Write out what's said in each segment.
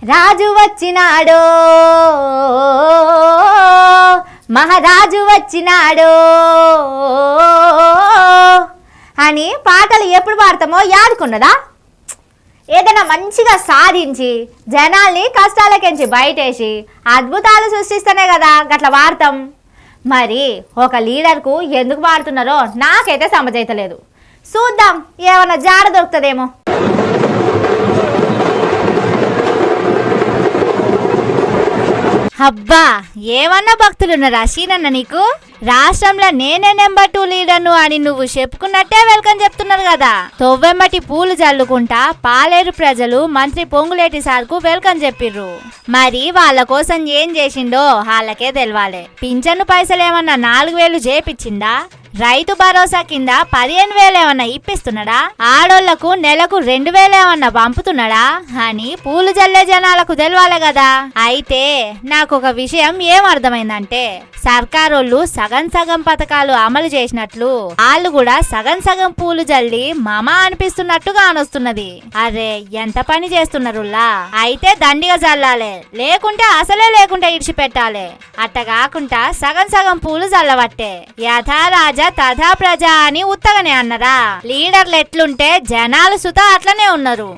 రాజు వచ్చినాడో మహారాజు వచ్చినాడో అని పాటలు ఎప్పుడు పాడతామో యాదుకున్నదా? ఏదైనా మంచిగా సాధించి జనాల్ని కష్టాలకించి బయటేసి అద్భుతాలు సృష్టిస్తేనే కదా గట్లా వాడతాం. మరి ఒక లీడర్కు ఎందుకు వాడుతున్నారో నాకైతే సమజైతలేదు. చూద్దాం, ఏమన్నా జాడ దొరుకుతుందేమో. అబ్బా, ఏమన్నా భక్తులున్నారా సీనన్న నీకు? రాష్ట్రంలో నేనే నెంబర్ 2 లీడర్ను అని నువ్వు చెప్పుకున్నట్టే వెల్కమ్ చెప్తున్నారు కదా. తొవ్వెమ్మటి పూలు జల్లుకుంటా పాలేరు ప్రజలు మంత్రి పొంగులేటి సార్కు వెల్కమ్ చెప్పిర్రు. మరి వాళ్ళ కోసం ఏం చేసిండో వాళ్ళకే తెలవాలి. పింఛను పైసలు ఏమన్నా 4,000 చేపిచ్చిందా? రైతు భరోసా కింద 15,000 ఏమన్నా ఇప్పిస్తున్నాడా? ఆడోళ్లకు నెలకు 2,000 ఏమన్నా పంపుతున్నాడా అని పూలు జల్లే జనాలకు తెలవాలి కదా. అయితే నాకు ఒక విషయం ఏం అర్థమైందంటే, సర్కారోళ్ళు సగం సగం పథకాలు అమలు చేసినట్లు వాళ్ళు కూడా సగం సగం పూలు జల్లి మామా అనిపిస్తున్నట్టుగా అనొస్తున్నది. అరే ఎంత పని చేస్తున్నారులా. అయితే దండిగా జల్లాలే, లేకుంటే అసలే లేకుంటే ఇడిచిపెట్టాలి. అట్ట కాకుండా సగం సగం పూలు జల్లవట్టే. యథా రాజా తథా ప్రజ అని ఉత్తగనే అన్నరా. లీడర్లు ఎట్లుంటే జనాలు సుత అట్లనే ఉన్నారు.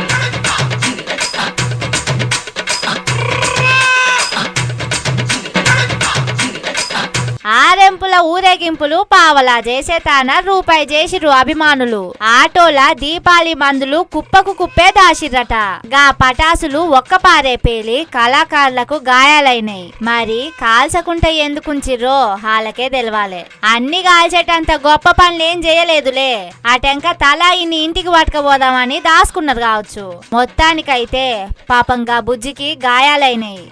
ఆరెంపుల ఊరేగింపులు పావలా చేసేతాన రూపాయి చేసిరు అభిమానులు. ఆటోల దీపాలి మందులు కుప్పకు కుప్పే దాసిరట. గా పటాసులు ఒక్క పారే పేలి కళాకారులకు గాయాలైనాయి. మరి కాల్చకుంటే ఎందుకుంచిర్రో వాళ్ళకే తెలవాలి. అన్ని కాల్చేటంత గొప్ప పనులేం చేయలేదులే. అటెంక తలా ఇన్ని ఇంటికి పట్టుకపోదామని దాసుకున్నారు కావచ్చు. మొత్తానికైతే పాపంగా బుజ్జికి గాయాలైనాయి.